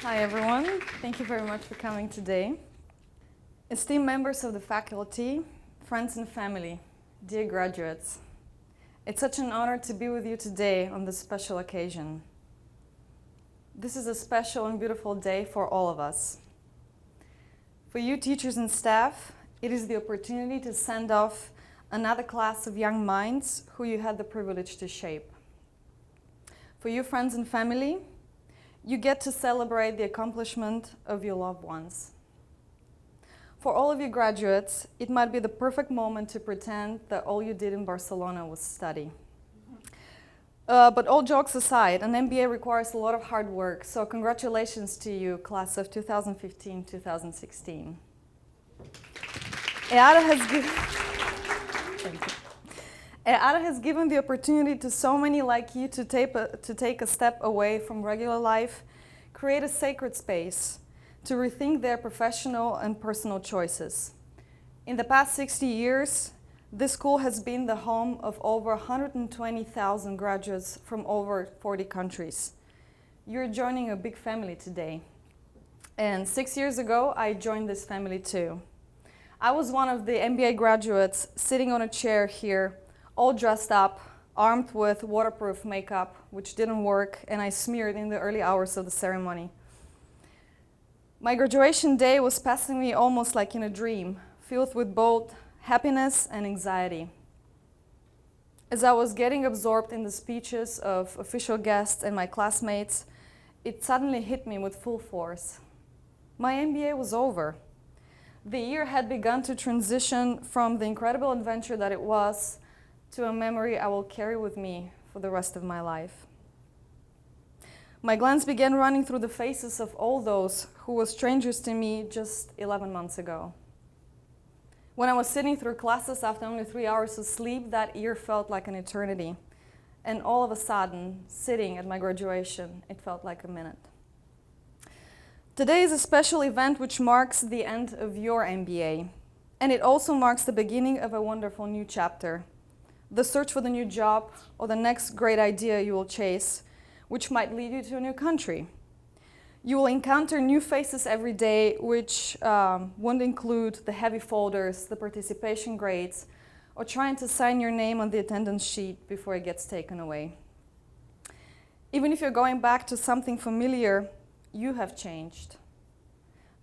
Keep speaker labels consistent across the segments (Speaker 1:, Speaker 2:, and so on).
Speaker 1: Hi everyone, thank you very much for coming today. Esteemed members of the faculty, friends and family, dear graduates, it's such an honor to be with you today on this special occasion. This is a special and beautiful day for all of us. For you teachers and staff, it is the opportunity to send off another class of young minds who you had the privilege to shape. For you friends and family, you get to celebrate the accomplishment of your loved ones. For all of you graduates, it might be the perfect moment to pretend that all you did in Barcelona was study. But all jokes aside, an MBA requires a lot of hard work, so congratulations to you, class of 2015-2016. EADA has given the opportunity to so many like you to take a step away from regular life, create a sacred space, to rethink their professional and personal choices. In the past 60 years, this school has been the home of over 120,000 graduates from over 40 countries. You're joining a big family today. And 6 years ago, I joined this family too. I was one of the MBA graduates sitting on a chair here, all dressed up, armed with waterproof makeup, which didn't work, and I smeared in the early hours of the ceremony. My graduation day was passing me almost like in a dream, filled with both happiness and anxiety. As I was getting absorbed in the speeches of official guests and my classmates, it suddenly hit me with full force. My MBA was over. The year had begun to transition from the incredible adventure that it was to a memory I will carry with me for the rest of my life. My glance began running through the faces of all those who were strangers to me just 11 months ago. When I was sitting through classes after only 3 hours of sleep, that year felt like an eternity. And all of a sudden, sitting at my graduation, it felt like a minute. Today is a special event which marks the end of your MBA. And it also marks the beginning of a wonderful new chapter. The search for the new job or the next great idea you will chase, which might lead you to a new country. You will encounter new faces every day, which won't include the heavy folders, the participation grades, or trying to sign your name on the attendance sheet before it gets taken away. Even if you're going back to something familiar, you have changed.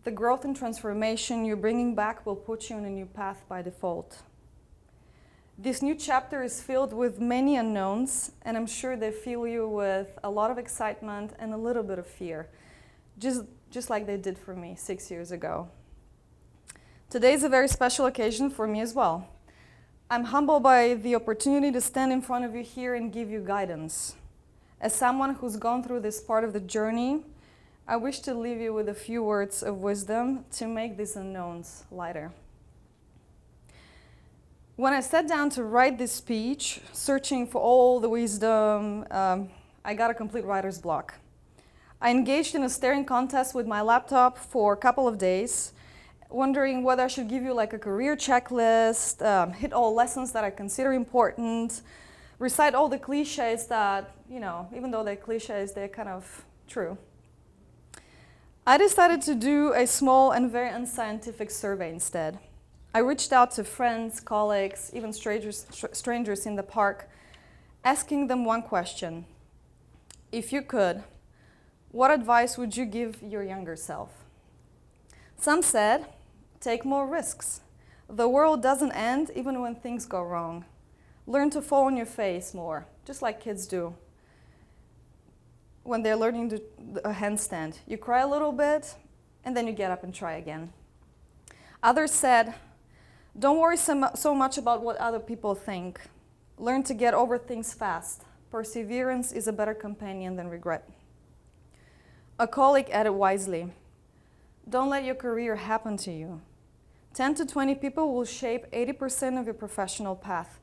Speaker 1: The growth and transformation you're bringing back will put you on a new path by default. This new chapter is filled with many unknowns, and I'm sure they fill you with a lot of excitement and a little bit of fear, just like they did for me 6 years ago. Today is a very special occasion for me as well. I'm humbled by the opportunity to stand in front of you here and give you guidance. As someone who's gone through this part of the journey, I wish to leave you with a few words of wisdom to make these unknowns lighter. When I sat down to write this speech, searching for all the wisdom, I got a complete writer's block. I engaged in a staring contest with my laptop for a couple of days, wondering whether I should give you like a career checklist, hit all lessons that I consider important, recite all the cliches that, even though they're cliches, they're kind of true. I decided to do a small and very unscientific survey instead. I reached out to friends, colleagues, even strangers in the park, asking them one question. If you could, what advice would you give your younger self? Some said, take more risks. The world doesn't end even when things go wrong. Learn to fall on your face more, just like kids do when they're learning a handstand. You cry a little bit, and then you get up and try again. Others said, don't worry so much about what other people think. Learn to get over things fast. Perseverance is a better companion than regret. A colleague added wisely, don't let your career happen to you. 10 to 20 people will shape 80% of your professional path.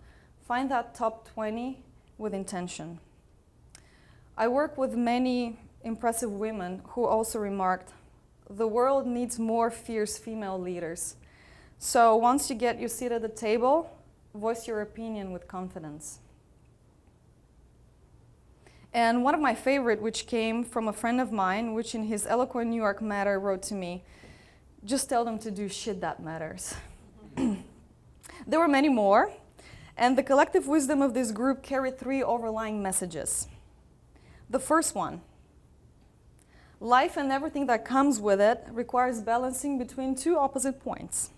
Speaker 1: Find that top 20 with intention. I work with many impressive women who also remarked, the world needs more fierce female leaders. So once you get your seat at the table, voice your opinion with confidence. And one of my favorite, which came from a friend of mine, which in his eloquent New York matter wrote to me, "Just tell them to do shit that matters." There were many more, and the collective wisdom of this group carried 3 overlying messages. The first one: life and everything that comes with it requires balancing between 2 opposite points.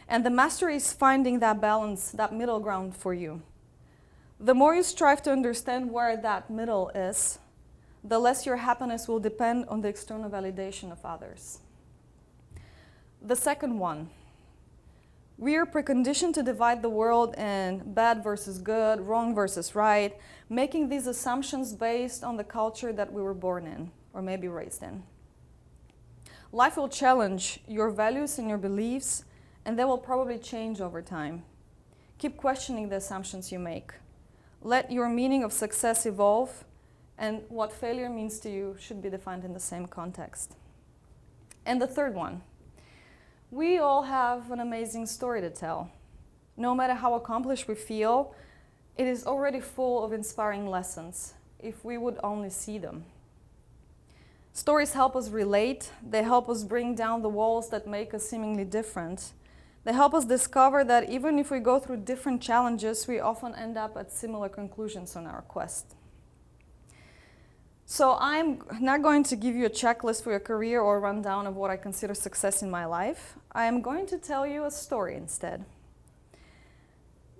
Speaker 1: And the mastery is finding that balance, that middle ground for you. The more you strive to understand where that middle is, the less your happiness will depend on the external validation of others. The second one: we are preconditioned to divide the world in bad versus good, wrong versus right, making these assumptions based on the culture that we were born in, or maybe raised in. Life will challenge your values and your beliefs, and they will probably change over time. Keep questioning the assumptions you make. Let your meaning of success evolve, and what failure means to you should be defined in the same context. And the third one: we all have an amazing story to tell. No matter how accomplished we feel, it is already full of inspiring lessons, if we would only see them. Stories help us relate. They help us bring down the walls that make us seemingly different. They help us discover that even if we go through different challenges, we often end up at similar conclusions on our quest. So I'm not going to give you a checklist for your career or a rundown of what I consider success in my life. I am going to tell you a story instead.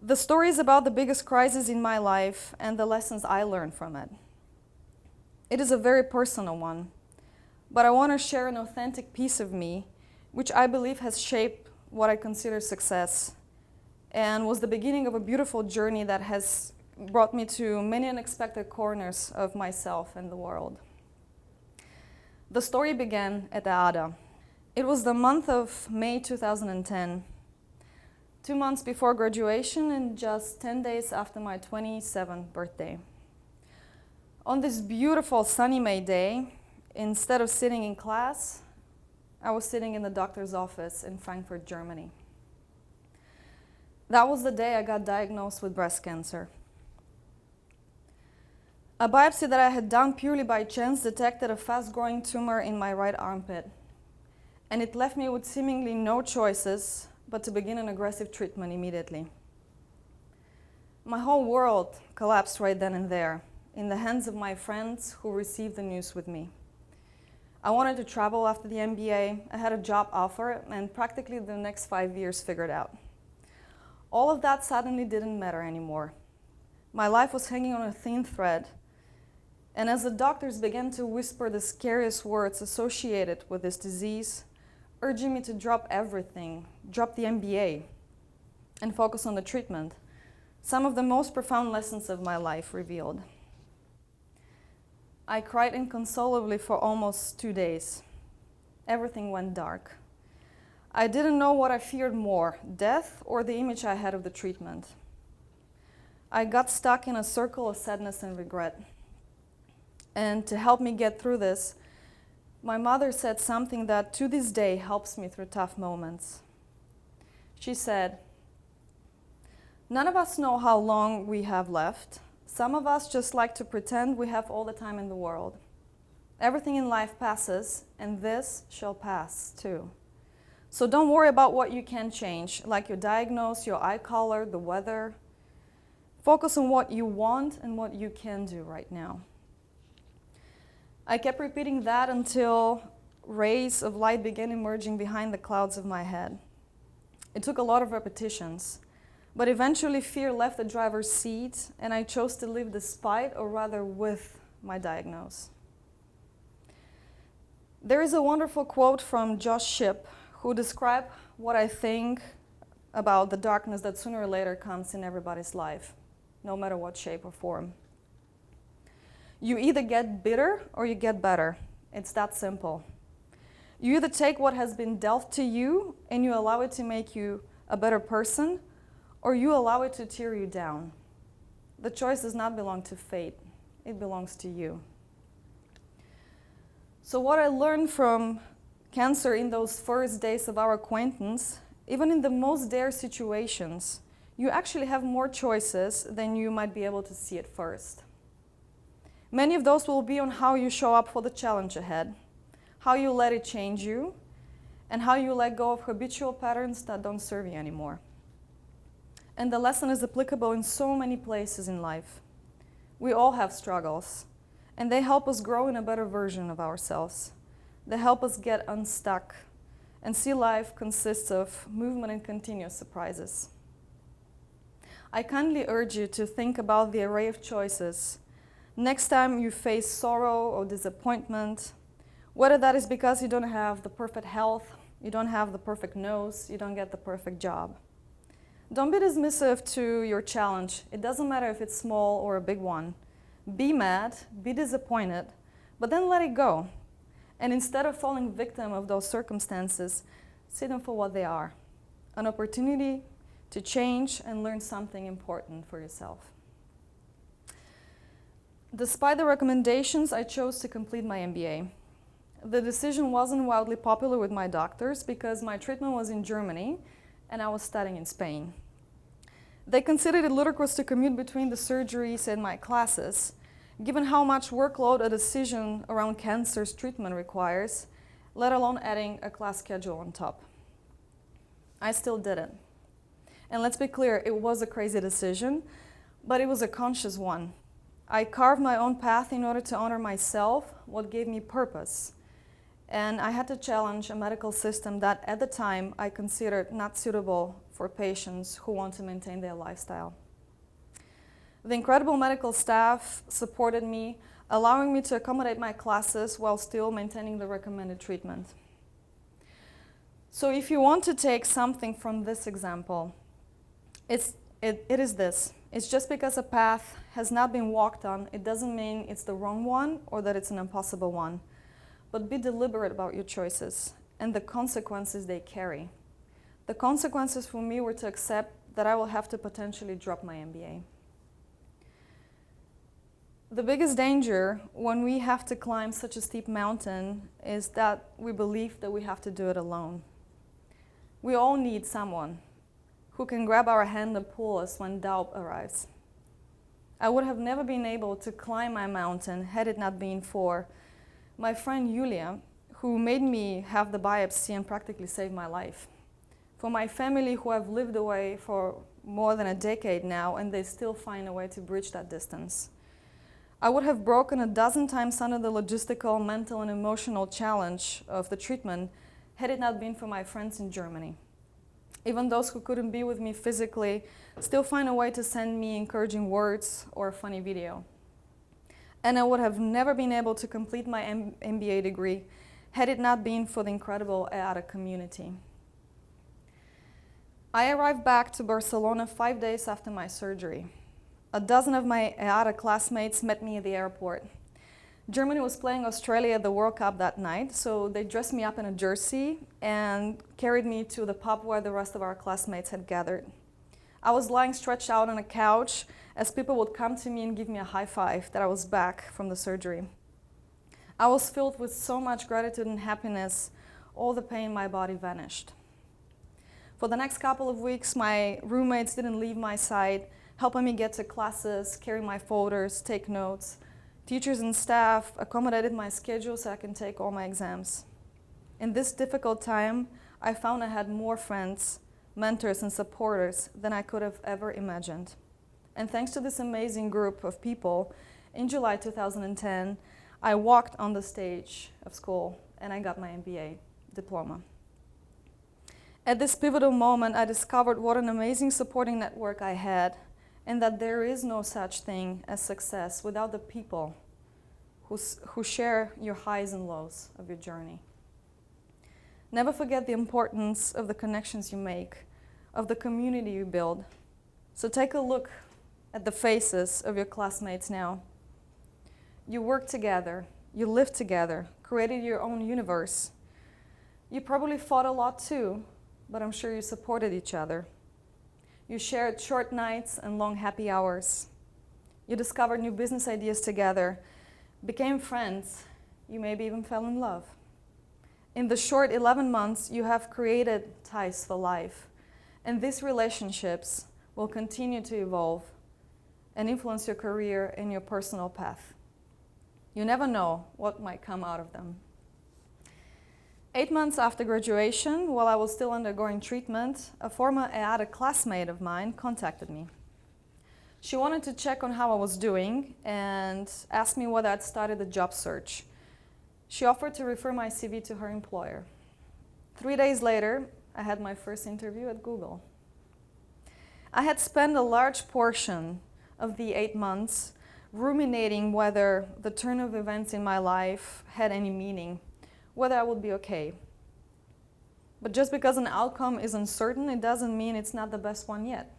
Speaker 1: The story is about the biggest crisis in my life and the lessons I learned from it. It is a very personal one, but I want to share an authentic piece of me, which I believe has shaped what I consider success and was the beginning of a beautiful journey that has brought me to many unexpected corners of myself and the world. The story began at EADA. It was the month of May 2010, 2 months before graduation and just 10 days after my 27th birthday. On this beautiful sunny May day, instead of sitting in class, I was sitting in the doctor's office in Frankfurt, Germany. That was the day I got diagnosed with breast cancer. A biopsy that I had done purely by chance detected a fast-growing tumor in my right armpit, and it left me with seemingly no choices but to begin an aggressive treatment immediately. My whole world collapsed right then and there, in the hands of my friends who received the news with me. I wanted to travel after the MBA, I had a job offer, and practically the next 5 years figured out. All of that suddenly didn't matter anymore. My life was hanging on a thin thread, and as the doctors began to whisper the scariest words associated with this disease, urging me to drop everything, drop the MBA, and focus on the treatment, some of the most profound lessons of my life revealed. I cried inconsolably for almost 2 days. Everything went dark. I didn't know what I feared more, death or the image I had of the treatment. I got stuck in a circle of sadness and regret. And to help me get through this, my mother said something that to this day helps me through tough moments. She said, "None of us know how long we have left. Some of us just like to pretend we have all the time in the world. Everything in life passes, and this shall pass too. So don't worry about what you can change, like your diagnosis, your eye color, the weather. Focus on what you want and what you can do right now." I kept repeating that until rays of light began emerging behind the clouds of my head. It took a lot of repetitions. But eventually fear left the driver's seat, and I chose to live despite, or rather with, my diagnosis. There is a wonderful quote from Josh Shipp, who described what I think about the darkness that sooner or later comes in everybody's life, no matter what shape or form. You either get bitter or you get better. It's that simple. You either take what has been dealt to you and you allow it to make you a better person, or you allow it to tear you down. The choice does not belong to fate. It belongs to you. So what I learned from cancer in those first days of our acquaintance, even in the most dire situations, you actually have more choices than you might be able to see at first. Many of those will be on how you show up for the challenge ahead, how you let it change you, and how you let go of habitual patterns that don't serve you anymore. And the lesson is applicable in so many places in life. We all have struggles, and they help us grow in a better version of ourselves. They help us get unstuck and see life consists of movement and continuous surprises. I kindly urge you to think about the array of choices next time you face sorrow or disappointment, whether that is because you don't have the perfect health, you don't have the perfect nose, you don't get the perfect job. Don't be dismissive to your challenge. It doesn't matter if it's small or a big one. Be mad, be disappointed, but then let it go. And instead of falling victim of those circumstances, see them for what they are. An opportunity to change and learn something important for yourself. Despite the recommendations, I chose to complete my MBA. The decision wasn't wildly popular with my doctors because my treatment was in Germany and I was studying in Spain. They considered it ludicrous to commute between the surgeries and my classes, given how much workload a decision around cancer's treatment requires, let alone adding a class schedule on top. I still did it. And let's be clear, it was a crazy decision, but it was a conscious one. I carved my own path in order to honor myself, what gave me purpose. And I had to challenge a medical system that at the time I considered not suitable for patients who want to maintain their lifestyle. The incredible medical staff supported me, allowing me to accommodate my classes while still maintaining the recommended treatment. So if you want to take something from this example, it is this. It's just because a path has not been walked on, it doesn't mean it's the wrong one or that it's an impossible one. But be deliberate about your choices and the consequences they carry. The consequences for me were to accept that I will have to potentially drop my MBA. The biggest danger when we have to climb such a steep mountain is that we believe that we have to do it alone. We all need someone who can grab our hand and pull us when doubt arrives. I would have never been able to climb my mountain had it not been for my friend Yulia, who made me have the biopsy and practically saved my life. For my family who have lived away for more than a decade now and they still find a way to bridge that distance. I would have broken a dozen times under the logistical, mental and emotional challenge of the treatment had it not been for my friends in Germany. Even those who couldn't be with me physically still find a way to send me encouraging words or a funny video. And I would have never been able to complete my MBA degree had it not been for the incredible EADA community. I arrived back to Barcelona 5 days after my surgery. A dozen of my EADA classmates met me at the airport. Germany was playing Australia at the World Cup that night, so they dressed me up in a jersey and carried me to the pub where the rest of our classmates had gathered. I was lying stretched out on a couch as people would come to me and give me a high five that I was back from the surgery. I was filled with so much gratitude and happiness, all the pain in my body vanished. For the next couple of weeks, my roommates didn't leave my side, helping me get to classes, carry my folders, take notes. Teachers and staff accommodated my schedule so I can take all my exams. In this difficult time, I found I had more friends, mentors, and supporters than I could have ever imagined. And thanks to this amazing group of people, in July 2010, I walked on the stage of school and I got my MBA diploma. At this pivotal moment, I discovered what an amazing supporting network I had, and that there is no such thing as success without the people who share your highs and lows of your journey. Never forget the importance of the connections you make, of the community you build. So take a look at the faces of your classmates now. You work together, you live together, created your own universe. You probably fought a lot too, but I'm sure you supported each other. You shared short nights and long happy hours. You discovered new business ideas together, became friends. You maybe even fell in love. In the short 11 months, you have created ties for life. And these relationships will continue to evolve and influence your career and your personal path. You never know what might come out of them. 8 months after graduation, while I was still undergoing treatment, a former EADA classmate of mine contacted me. She wanted to check on how I was doing and asked me whether I'd started a job search. She offered to refer my CV to her employer. 3 days later, I had my first interview at Google. I had spent a large portion of the 8 months ruminating whether the turn of events in my life had any meaning, whether I would be okay. But just because an outcome is uncertain, it doesn't mean it's not the best one yet.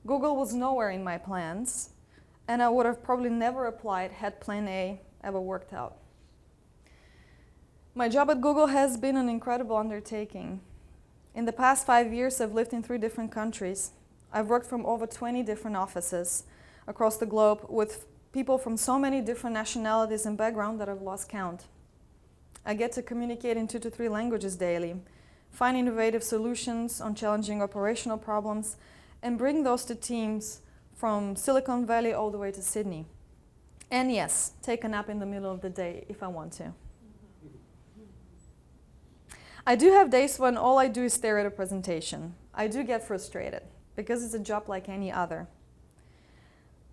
Speaker 1: Google was nowhere in my plans, and I would have probably never applied had Plan A ever worked out. My job at Google has been an incredible undertaking. In the past 5 years, I've lived in 3 different countries. I've worked from over 20 different offices across the globe with people from so many different nationalities and backgrounds that I've lost count. I get to communicate in 2 to 3 languages daily, find innovative solutions on challenging operational problems, and bring those to teams from Silicon Valley all the way to Sydney. And yes, take a nap in the middle of the day if I want to. I do have days when all I do is stare at a presentation. I do get frustrated because it's a job like any other.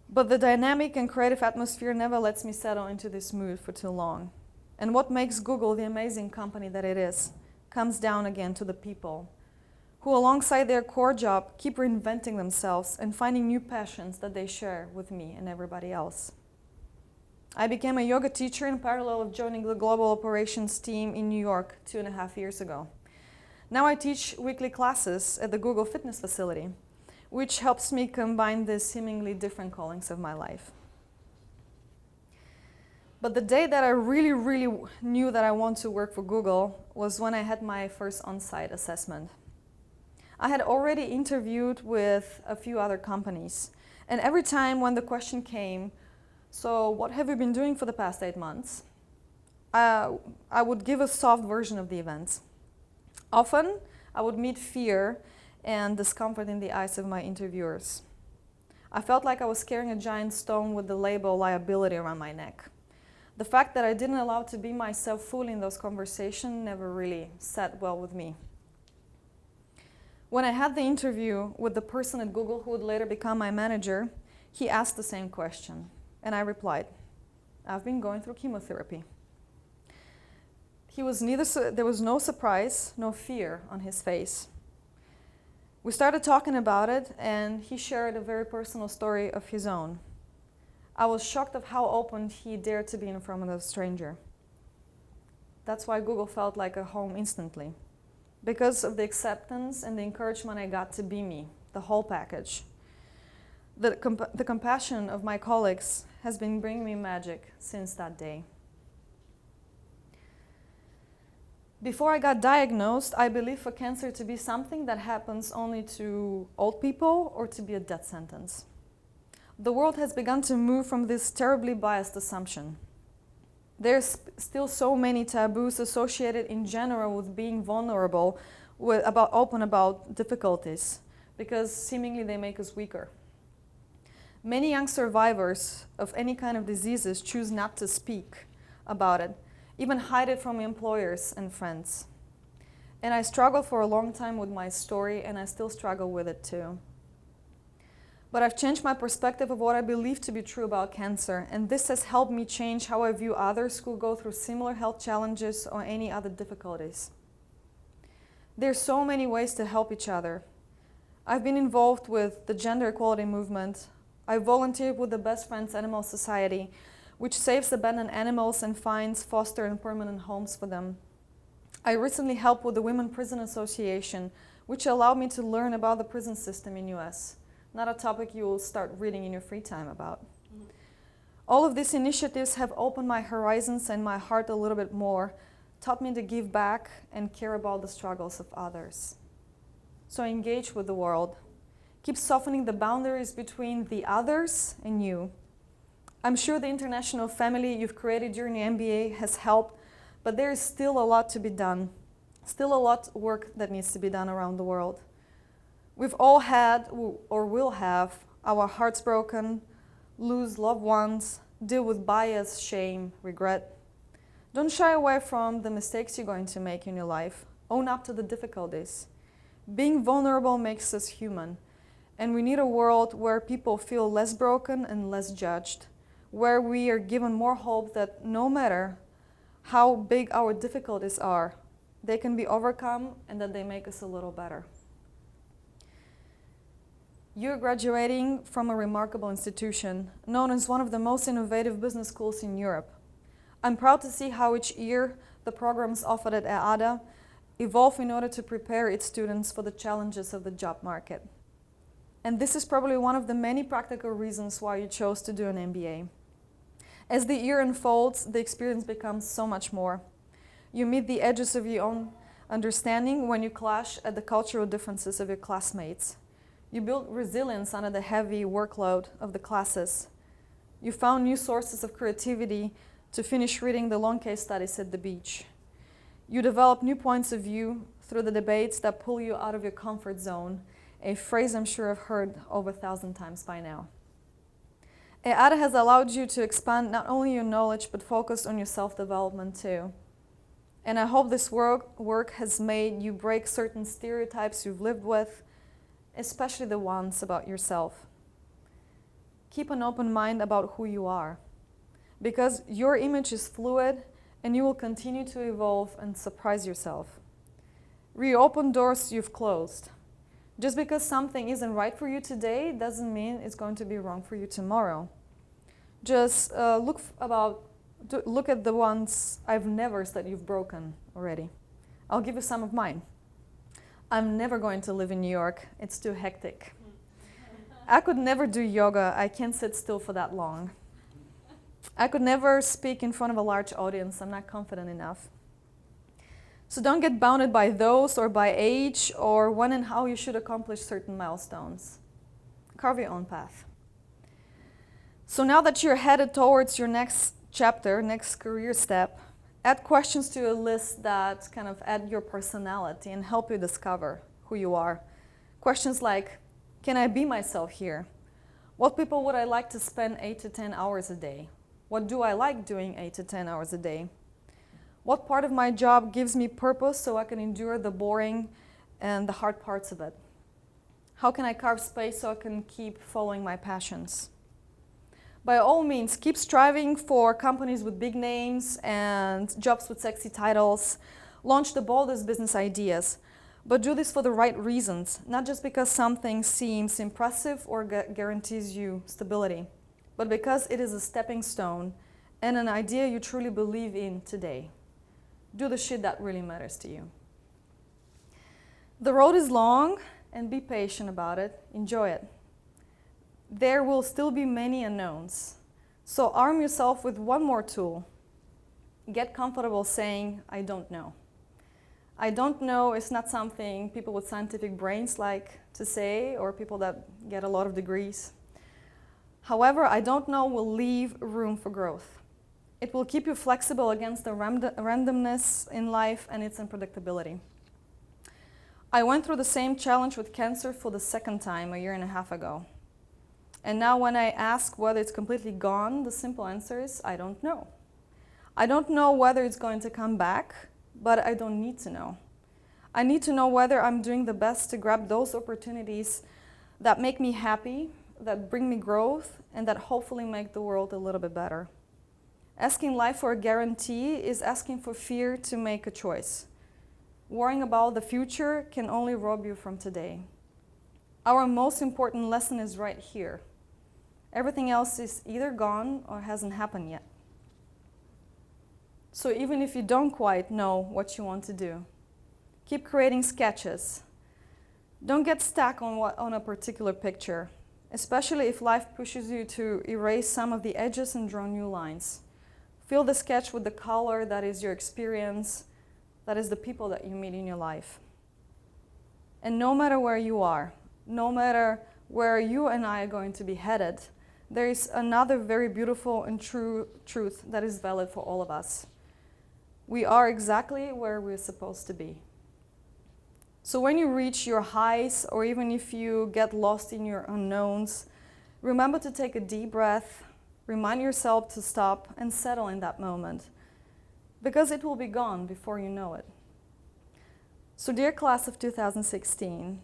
Speaker 1: But the dynamic and creative atmosphere never lets me settle into this mood for too long. And what makes Google the amazing company that it is comes down again to the people who, alongside their core job, keep reinventing themselves and finding new passions that they share with me and everybody else. I became a yoga teacher in parallel of joining the global operations team in New York 2.5 years ago. Now I teach weekly classes at the Google Fitness facility, which helps me combine the seemingly different callings of my life. But the day that I really knew that I want to work for Google was when I had my first on-site assessment. I had already interviewed with a few other companies, and every time when the question came, so what have you been doing for the past 8 months? I would give a soft version of the events. Often, I would meet fear and discomfort in the eyes of my interviewers. I felt like I was carrying a giant stone with the label liability around my neck. The fact that I didn't allow to be myself fully in those conversations never really sat well with me. When I had the interview with the person at Google who would later become my manager, he asked the same question, and I replied, I've been going through chemotherapy. There was no surprise, no fear on his face. We started talking about it, and he shared a very personal story of his own. I was shocked of how open he dared to be in front of a stranger. That's why Google felt like a home instantly, because of the acceptance and the encouragement I got to be me, the whole package. The compassion of my colleagues has been bringing me magic since that day. Before I got diagnosed, I believed for cancer to be something that happens only to old people or to be a death sentence. The world has begun to move from this terribly biased assumption. There's still so many taboos associated in general with being vulnerable, open about difficulties, because seemingly they make us weaker. Many young survivors of any kind of diseases choose not to speak about it, even hide it from employers and friends. And I struggled for a long time with my story, and I still struggle with it too. But I've changed my perspective of what I believe to be true about cancer, and this has helped me change how I view others who go through similar health challenges or any other difficulties. There's so many ways to help each other. I've been involved with the gender equality movement. I volunteered with the Best Friends Animal Society, which saves abandoned animals and finds foster and permanent homes for them. I recently helped with the Women Prison Association, which allowed me to learn about the prison system in US. Not a topic you will start reading in your free time about. Mm-hmm. All of these initiatives have opened my horizons and my heart a little bit more, taught me to give back and care about the struggles of others. So engage with the world. Keep softening the boundaries between the others and you. I'm sure the international family you've created during the MBA has helped, but there is still a lot to be done. Still a lot of work that needs to be done around the world. We've all had, or will have, our hearts broken, lose loved ones, deal with bias, shame, regret. Don't shy away from the mistakes you're going to make in your life. Own up to the difficulties. Being vulnerable makes us human, and we need a world where people feel less broken and less judged, where we are given more hope that no matter how big our difficulties are, they can be overcome and that they make us a little better. You're graduating from a remarkable institution, known as one of the most innovative business schools in Europe. I'm proud to see how each year the programs offered at EADA evolve in order to prepare its students for the challenges of the job market. And this is probably one of the many practical reasons why you chose to do an MBA. As the year unfolds, the experience becomes so much more. You meet the edges of your own understanding when you clash at the cultural differences of your classmates. You build resilience under the heavy workload of the classes. You found new sources of creativity to finish reading the long case studies at the beach. You develop new points of view through the debates that pull you out of your comfort zone, a phrase I'm sure I've heard over 1,000 times by now. EADA has allowed you to expand not only your knowledge, but focus on your self-development too. And I hope this work has made you break certain stereotypes you've lived with, especially the ones about yourself. Keep an open mind about who you are, because your image is fluid and you will continue to evolve and surprise yourself. Reopen doors you've closed. Just because something isn't right for you today doesn't mean it's going to be wrong for you tomorrow. Just look at the ones I've nevers that you've broken already. I'll give you some of mine. I'm never going to live in New York. It's too hectic. I could never do yoga. I can't sit still for that long. I could never speak in front of a large audience. I'm not confident enough. So don't get bounded by those or by age or when and how you should accomplish certain milestones. Carve your own path. So now that you're headed towards your next chapter, next career step, add questions to a list that kind of add your personality and help you discover who you are. Questions like, can I be myself here? What people would I like to spend 8 to 10 hours a day? What do I like doing 8 to 10 hours a day? What part of my job gives me purpose so I can endure the boring and the hard parts of it? How can I carve space so I can keep following my passions? By all means, keep striving for companies with big names and jobs with sexy titles. Launch the boldest business ideas, but do this for the right reasons, not just because something seems impressive or guarantees you stability, but because it is a stepping stone and an idea you truly believe in today. Do the shit that really matters to you. The road is long, and be patient about it. Enjoy it. There will still be many unknowns. So arm yourself with one more tool. Get comfortable saying, I don't know. I don't know is not something people with scientific brains like to say, or people that get a lot of degrees. However, I don't know will leave room for growth. It will keep you flexible against the randomness in life and its unpredictability. I went through the same challenge with cancer for the second time a year and a half ago. And now when I ask whether it's completely gone, the simple answer is, I don't know. I don't know whether it's going to come back, but I don't need to know. I need to know whether I'm doing the best to grab those opportunities that make me happy, that bring me growth, and that hopefully make the world a little bit better. Asking life for a guarantee is asking for fear to make a choice. Worrying about the future can only rob you from today. Our most important lesson is right here. Everything else is either gone or hasn't happened yet. So even if you don't quite know what you want to do, keep creating sketches. Don't get stuck on a particular picture, especially if life pushes you to erase some of the edges and draw new lines. Fill the sketch with the color that is your experience, that is the people that you meet in your life. And no matter where you are, no matter where you and I are going to be headed, there is another very beautiful and true truth that is valid for all of us. We are exactly where we're supposed to be. So when you reach your highs, or even if you get lost in your unknowns, remember to take a deep breath, Remind yourself to stop and settle in that moment, because it will be gone before you know it. So dear class of 2016,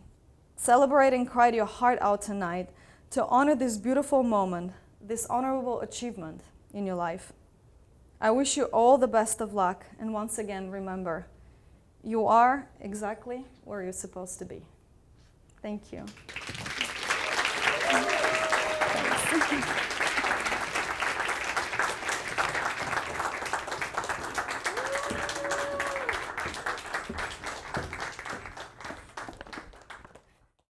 Speaker 1: celebrate and cry your heart out tonight to honor this beautiful moment, this honorable achievement in your life. I wish you all the best of luck, and once again, remember, you are exactly where you're supposed to be. Thank you. Thanks.